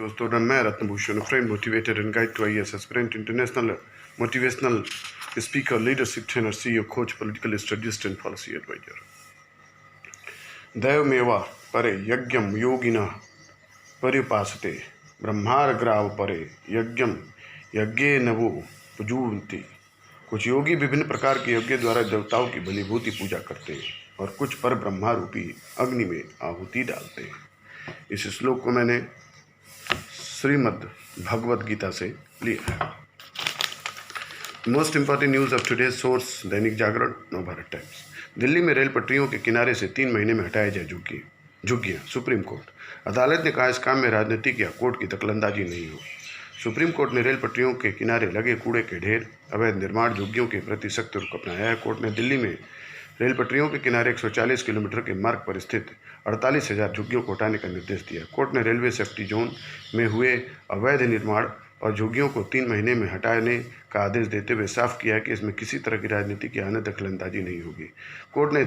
दोस्तों, मैं Ratnabhushan, friend motivator and guide to IAS aspirant, international motivational speaker, leadership trainer, CEO, coach, political strategist and policy advisor. दैवमेवा परे यज्ञम योगिनः पर्युपासते ब्रह्मार्ग्राव परे यज्ञम यज्ञेन वो पूजन्ति। कुछ योगी विभिन्न प्रकार के यज्ञ द्वारा देवताओं की बलिभूति पूजा करते हैं और कुछ पर ब्रह्मा रूपी अग्नि में आहुति डालते हैं। इस श्लोक को मैंने श्रीमद् भगवद गीता से लिया है। Most important news of today source Dainik Jagran, Navbharat times. Delhi में रेल पटरियों के किनारे से 3 महीने में हटाया जाए झुग्गियां। सुप्रीम कोर्ट अदालत ने कहा इस काम में राजनीतिक या कोर्ट की दखलंदाजी नहीं हो। सुप्रीम कोर्ट ने रेल पटरियों के किनारे लगे कूड़े के ढेर, अवैध निर्माण झुग्गियों के प्रति सख्त रुख अपनाया है। कोर्ट ने दिल्ली में रेल पटरियों के किनारे 140 किलोमीटर के मार्ग पर स्थित 48,000 झुग्गियों को हटाने का निर्देश दिया। कोर्ट ने रेलवे सेफ्टी जोन में हुए अवैध निर्माण और झुग्गियों को 3 महीने में हटाने का आदेश देते हुए साफ किया कि इसमें किसी तरह की राजनीतिक या अन्य दखलंदाजी नहीं होगी। कोर्ट ने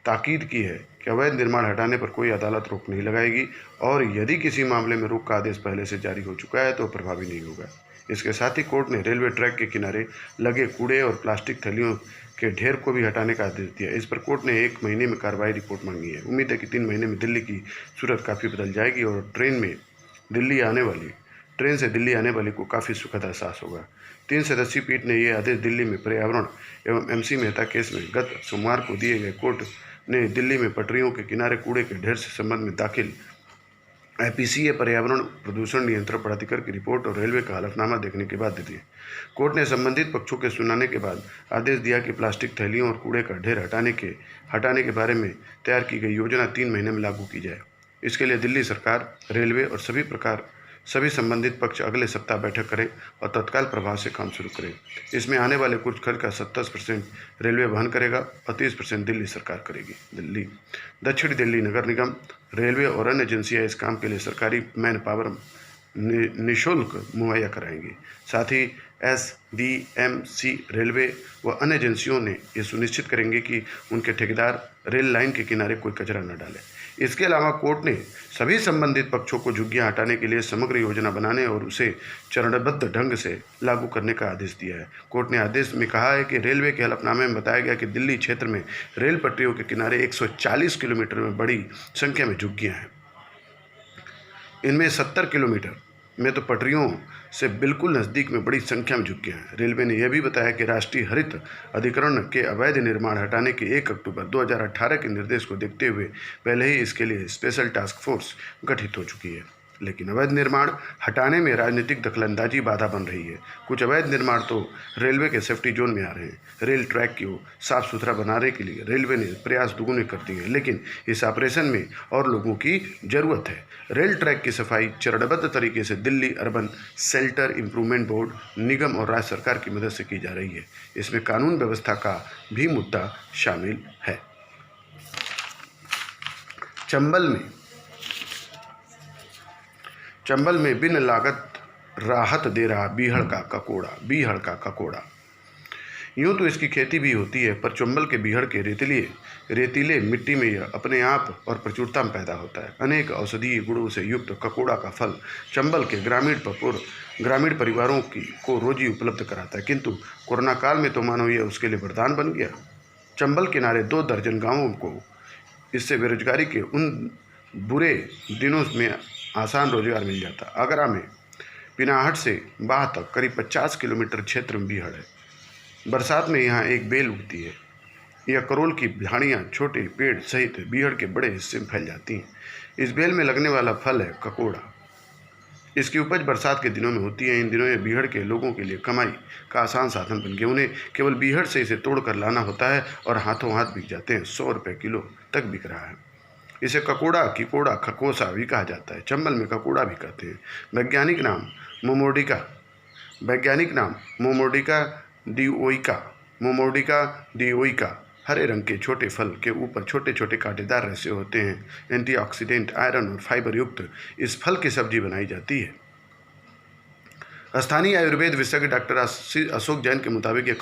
ताकीद की है कि अवैध निर्माण हटाने पर कोई अदालत रोक नहीं लगाएगी और यदि किसी मामले में रोक का आदेश पहले से जारी हो चुका है तो प्रभावी नहीं होगा। इसके साथ ही कोर्ट ने रेलवे ट्रैक के किनारे लगे कूड़े और प्लास्टिक थैलियों के ढेर को भी हटाने का आदेश दिया। इस पर कोर्ट ने 1 महीने में कार्रवाई रिपोर्ट मांगी है। उम्मीद है कि 3 महीने में दिल्ली की सूरत काफ़ी बदल जाएगी और ट्रेन से दिल्ली आने वाली को काफ़ी सुखद एहसास होगा। 3 सदस्यीय पीठ ने यह आदेश दिल्ली में पर्यावरण एवं MC मेहता केस में गत सोमवार को दिए गए। कोर्ट ने दिल्ली में पटरियों के किनारे कूड़े के ढेर से संबंध में दाखिल IPCA पर्यावरण प्रदूषण नियंत्रण प्राधिकार की रिपोर्ट और रेलवे का हलफनामा देखने के बाद दी। कोर्ट ने संबंधित पक्षों के सुनाने के बाद आदेश दिया कि प्लास्टिक थैलियों और कूड़े का ढेर हटाने के बारे में तैयार की गई योजना 3 महीने में लागू की जाए। इसके लिए दिल्ली सरकार, रेलवे और सभी संबंधित पक्ष अगले सप्ताह बैठक करें और तत्काल प्रभाव से काम शुरू करें। इसमें आने वाले कुछ खर्च का 70% रेलवे वहन करेगा और 30% दिल्ली सरकार करेगी। दक्षिण दिल्ली नगर निगम, रेलवे और अन्य एजेंसियां इस काम के लिए सरकारी मैन पावर निःशुल्क मुहैया कराएंगी। साथ ही SDMC, रेलवे व अन्य एजेंसियों ने ये सुनिश्चित करेंगे कि उनके ठेकेदार रेल लाइन के किनारे कोई कचरा न डालें। इसके अलावा कोर्ट ने सभी संबंधित पक्षों को झुग्गियां हटाने के लिए समग्र योजना बनाने और उसे चरणबद्ध ढंग से लागू करने का आदेश दिया है। कोर्ट ने आदेश में कहा है कि रेलवे के हलफनामे में बताया गया कि दिल्ली क्षेत्र में रेल पटरियों के किनारे 140 किलोमीटर में बड़ी संख्या में झुग्गियां हैं। इनमें 70 किलोमीटर में तो पटरियों से बिल्कुल नज़दीक में बड़ी संख्या में झुग्गियां हैं। रेलवे ने यह भी बताया कि राष्ट्रीय हरित अधिकरण के अवैध निर्माण हटाने के 1 अक्टूबर 2018 के निर्देश को देखते हुए पहले ही इसके लिए स्पेशल टास्क फोर्स गठित हो चुकी है। लेकिन अवैध निर्माण हटाने में राजनीतिक दखलंदाजी बाधा बन रही है। कुछ अवैध निर्माण तो रेलवे के सेफ्टी जोन में आ रहे हैं। रेल ट्रैक को साफ सुथरा बनाने के लिए रेलवे ने प्रयास दुगुने कर दिए हैं, लेकिन इस ऑपरेशन में और लोगों की ज़रूरत है। रेल ट्रैक की सफाई चरणबद्ध तरीके से Delhi urban shelter improvement board, निगम और राज्य सरकार की मदद से की जा रही है। इसमें कानून व्यवस्था का भी मुद्दा शामिल है। चंबल में बिन लागत राहत दे रहा बीहड़ का ककोड़ा। यूँ तो इसकी खेती भी होती है, पर चंबल के बीहड़ के रेतीले मिट्टी में यह अपने आप और प्रचुरता में पैदा होता है। अनेक औषधीय गुणों से युक्त ककोड़ा का फल चंबल के ग्रामीण परिवारों को रोजी उपलब्ध कराता है, किंतु कोरोना काल में तो मानो यह उसके लिए वरदान बन गया। चंबल किनारे 2 दर्जन गाँवों को इससे बेरोजगारी के उन बुरे दिनों में आसान रोजगार मिल जाता। आगरा में पिनाहट से बाह तक करीब 50 किलोमीटर क्षेत्र में बीहड़ है। बरसात में यहाँ एक बेल उगती है। यह करोल की झाड़ियाँ छोटे पेड़ सहित बीहड़ के बड़े हिस्से में फैल जाती हैं। इस बेल में लगने वाला फल है ककोड़ा। इसकी उपज बरसात के दिनों में होती है। इन दिनों ये बीहड़ के लोगों के लिए कमाई का आसान साधन बन गया। उन्हें केवल बीहड़ से इसे तोड़कर लाना होता है और हाथों हाथ बिक जाते हैं। 100 रुपये किलो तक बिक रहा है। इसे ककोड़ा, किकोड़ा, खकोसा भी कहा जाता है। चंबल में ककोड़ा भी कहते हैं। वैज्ञानिक नाम मोमोर्डिका डिओइका। हरे रंग के छोटे फल के ऊपर छोटे छोटे कांटेदार रेशे होते हैं। एंटीऑक्सीडेंट, आयरन और फाइबर युक्त इस फल की सब्जी बनाई जाती है। स्थानीय आयुर्वेद विशेषज्ञ डॉक्टर अशोक जैन के मुताबिक ये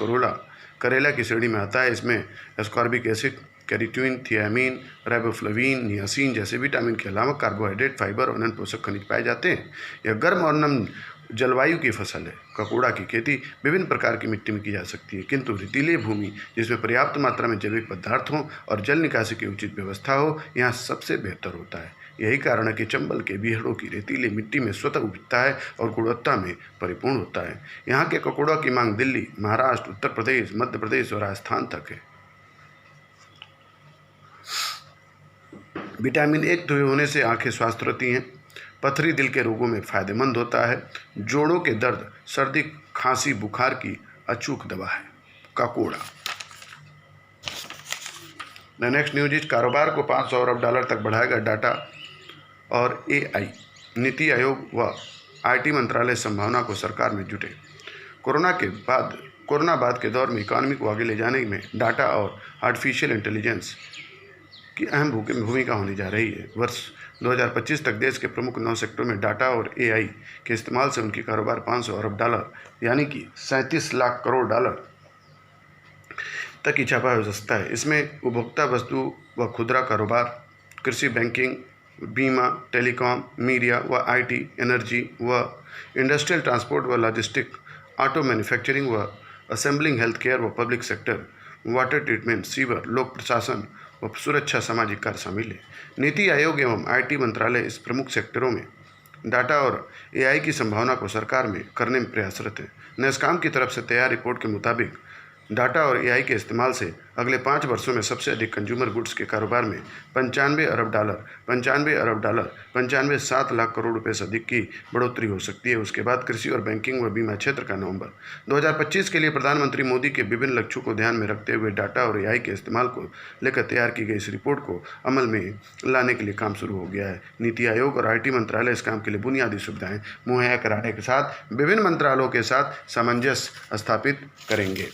करेला की श्रेणी में आता है। इसमें ascorbic acid, carotene, thiamine, riboflavin, niacin जैसे विटामिन के अलावा कार्बोहाइड्रेट, फाइबर और अन्य पोषक खनिज पाए जाते हैं। यह गर्म और नम जलवायु की फसल है। ककोड़ा की खेती विभिन्न प्रकार की मिट्टी में की जा सकती है, किंतु रेतीली भूमि जिसमें पर्याप्त मात्रा में जैविक पदार्थ हो और जल निकासी की उचित व्यवस्था हो, यहाँ सबसे बेहतर होता है। यही कारण है कि चंबल के बीहड़ों की रेतीली मिट्टी में स्वतः उगता है और गुणवत्ता में परिपूर्ण होता है। यहाँ के ककोड़ा की मांग दिल्ली, महाराष्ट्र, उत्तर प्रदेश, मध्य प्रदेश और राजस्थान तक है। विटामिन ए धुए होने से आंखें स्वस्थ रहती हैं। पथरी दिल के रोगों में फायदेमंद होता है। जोड़ों के दर्द, सर्दी, खांसी, बुखार की अचूक दवा है ककोड़ा। नेक्स्ट न्यूज इज कारोबार को $500 अरब तक बढ़ाएगा डाटा और एआई। नीति आयोग व आईटी मंत्रालय संभावना को सरकार में जुटे। कोरोना बाद के दौर में इकॉनमी को आगे ले जाने में डाटा और आर्टिफिशियल इंटेलिजेंस की अहम भूमिका होने जा रही है। वर्ष 2025 तक देश के प्रमुख 9 सेक्टरों में डाटा और एआई के इस्तेमाल से उनकी कारोबार $500 अरब यानी कि 37 लाख करोड़ डॉलर तक की छापा हो सकता है। इसमें उपभोक्ता वस्तु व खुदरा कारोबार, कृषि, बैंकिंग, बीमा, टेलीकॉम, मीडिया व आईटी, एनर्जी व इंडस्ट्रियल ट्रांसपोर्ट व लॉजिस्टिक, ऑटो मैन्युफैक्चरिंग व असेंबलिंग, हेल्थ केयर व public sector, water treatment, sewer, लोक प्रशासन व सुरक्षा, सामाजिक कार्य शामिल है। नीति आयोग एवं आईटी मंत्रालय इस प्रमुख सेक्टरों में डाटा और एआई की संभावना को सरकार में करने में प्रयासरत है। नेस्कॉम की तरफ से तैयार रिपोर्ट के मुताबिक डाटा और एआई के इस्तेमाल से अगले 5 वर्षों में सबसे अधिक कंज्यूमर गुड्स के कारोबार में $95 अरब, 7 लाख करोड़ रुपए से अधिक की बढ़ोतरी हो सकती है। उसके बाद कृषि और बैंकिंग व बीमा क्षेत्र का नवंबर 2025 के लिए प्रधानमंत्री मोदी के विभिन्न लक्ष्यों को ध्यान में रखते हुए डाटा और एआई के इस्तेमाल को लेकर तैयार की गई इस रिपोर्ट को अमल में लाने के लिए काम शुरू हो गया है। नीति आयोग और आईटी मंत्रालय इस काम के लिए बुनियादी सुविधाएं मुहैया कराने के साथ विभिन्न मंत्रालयों के साथ सामंजस्य स्थापित करेंगे।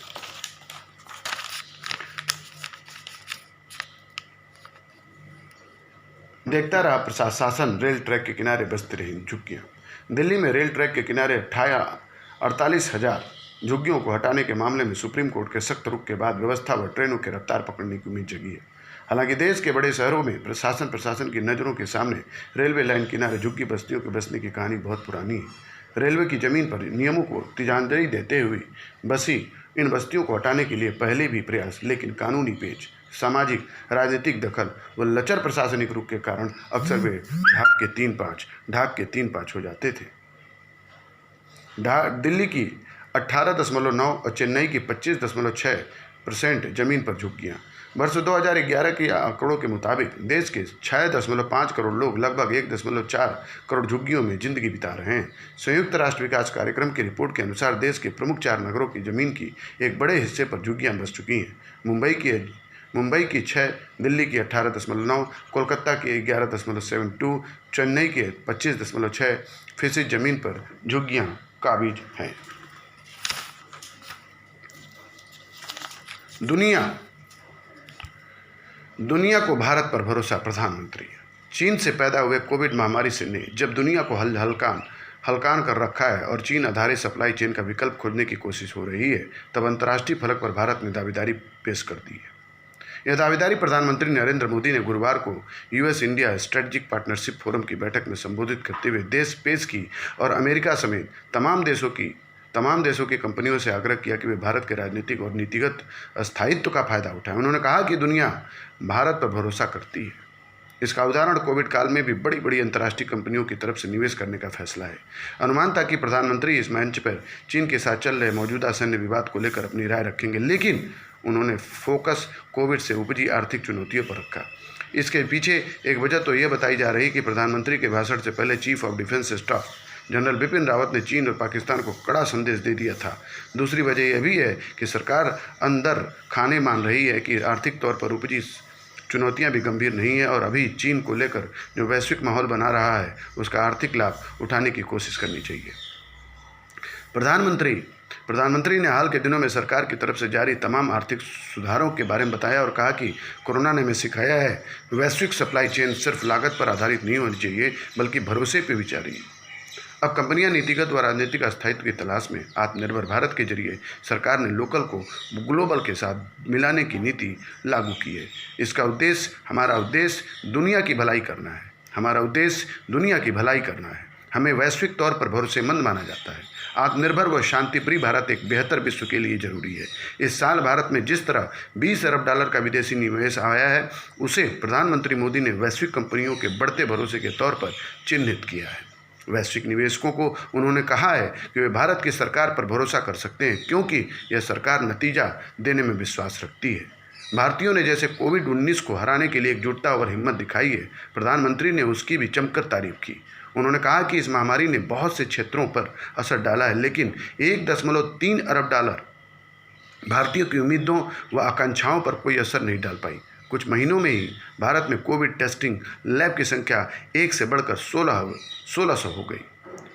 देखता रहा प्रशासन, रेल ट्रैक के किनारे बसती रही झुग्गियाँ। दिल्ली में रेल ट्रैक के किनारे 48,000 झुग्गियों को हटाने के मामले में सुप्रीम कोर्ट के सख्त रुख के बाद व्यवस्था व ट्रेनों की रफ्तार पकड़ने की उम्मीद जगी है। हालांकि देश के बड़े शहरों में प्रशासन की नज़रों के सामने रेलवे लाइन किनारे झुग्गी बस्तियों के बसने की कहानी बहुत पुरानी है। रेलवे की ज़मीन पर नियमों को तिजानदरी देते हुए बसी इन बस्तियों को हटाने के लिए पहले भी प्रयास, लेकिन कानूनी पेच, सामाजिक राजनीतिक दखल व लचर प्रशासनिक रुख के कारण अक्सर वे ढाक के 3-5 हो जाते थे। दिल्ली की 18.9 और चेन्नई की 25.6% जमीन पर झुग्गियाँ। वर्ष 2011 के आंकड़ों के मुताबिक देश के 6.5 करोड़ लोग लगभग 1.4 करोड़ झुग्गियों में जिंदगी बिता रहे हैं। संयुक्त राष्ट्र विकास कार्यक्रम की रिपोर्ट के अनुसार देश के प्रमुख 4 नगरों की जमीन की एक बड़े हिस्से पर झुग्गियाँ बस चुकी हैं। मुंबई की 6, दिल्ली की 18.9, कोलकाता की 11.72, चेन्नई के 25.6% जमीन पर झुग्गियाँ काबिज हैं। दुनिया को भारत पर भरोसा, प्रधानमंत्री। चीन से पैदा हुए कोविड महामारी से ने जब दुनिया को हलकान कर रखा है और चीन आधारित सप्लाई चेन का विकल्प खोजने की कोशिश हो रही है, तब अंतर्राष्ट्रीय फलक पर भारत ने दावेदारी पेश कर दी है। यह दावेदारी प्रधानमंत्री नरेंद्र मोदी ने गुरुवार को US India strategic partnership forum की बैठक में संबोधित करते हुए देश पेश की और अमेरिका समेत तमाम देशों की कंपनियों से आग्रह किया कि वे भारत के राजनीतिक और नीतिगत स्थायित्व का फायदा उठाएं। उन्होंने कहा कि दुनिया भारत पर भरोसा करती है। इसका उदाहरण कोविड काल में भी बड़ी बड़ी अंतर्राष्ट्रीय कंपनियों की तरफ से निवेश करने का फैसला है। अनुमान था कि प्रधानमंत्री इस मंच पर चीन के साथ चल रहे मौजूदा सैन्य विवाद को लेकर अपनी राय रखेंगे, लेकिन उन्होंने फोकस कोविड से उपजी आर्थिक चुनौतियों पर रखा। इसके पीछे एक वजह तो यह बताई जा रही कि प्रधानमंत्री के भाषण से पहले chief of defence staff general Bipin Rawat ने चीन और पाकिस्तान को कड़ा संदेश दे दिया था। दूसरी वजह यह भी है कि सरकार अंदर खाने मान रही है कि आर्थिक तौर पर उपजी चुनौतियां भी गंभीर नहीं है और अभी चीन को लेकर जो वैश्विक माहौल बना रहा है उसका आर्थिक लाभ उठाने की कोशिश करनी चाहिए। प्रधानमंत्री ने हाल के दिनों में सरकार की तरफ से जारी तमाम आर्थिक सुधारों के बारे में बताया और कहा कि कोरोना ने हमें सिखाया है वैश्विक सप्लाई चेन सिर्फ लागत पर आधारित नहीं होनी चाहिए बल्कि भरोसे पर भी चाहिए। अब कंपनियां नीतिगत व राजनीतिक स्थायित्व की तलाश में आत्मनिर्भर भारत के जरिए सरकार ने लोकल को ग्लोबल के साथ मिलाने की नीति लागू की है। हमारा उद्देश्य दुनिया की भलाई करना है। हमें वैश्विक तौर पर भरोसेमंद माना जाता है। आत्मनिर्भर व शांतिप्रिय भारत एक बेहतर विश्व के लिए जरूरी है। इस साल भारत में जिस तरह $20 अरब का विदेशी निवेश आया है, उसे प्रधानमंत्री मोदी ने वैश्विक कंपनियों के बढ़ते भरोसे के तौर पर चिन्हित किया है। वैश्विक निवेशकों को उन्होंने कहा है कि वे भारत की सरकार पर भरोसा कर सकते हैं, क्योंकि यह सरकार नतीजा देने में विश्वास रखती है। भारतीयों ने जैसे कोविड-19 को हराने के लिए एकजुटता और हिम्मत दिखाई है, प्रधानमंत्री ने उसकी भी जमकर तारीफ की। उन्होंने कहा कि इस महामारी ने बहुत से क्षेत्रों पर असर डाला है, लेकिन $1.3 अरब भारतीयों की उम्मीदों व आकांक्षाओं पर कोई असर नहीं डाल पाई। कुछ महीनों में ही भारत में कोविड टेस्टिंग लैब की संख्या 1 से बढ़कर 1600 हो गई।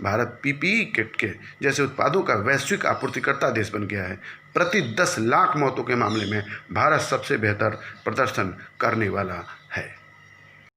भारत पीपीई किट के जैसे उत्पादों का वैश्विक आपूर्तिकर्ता देश बन गया है। प्रति 10 लाख मौतों के मामले में भारत सबसे बेहतर प्रदर्शन करने वाला है।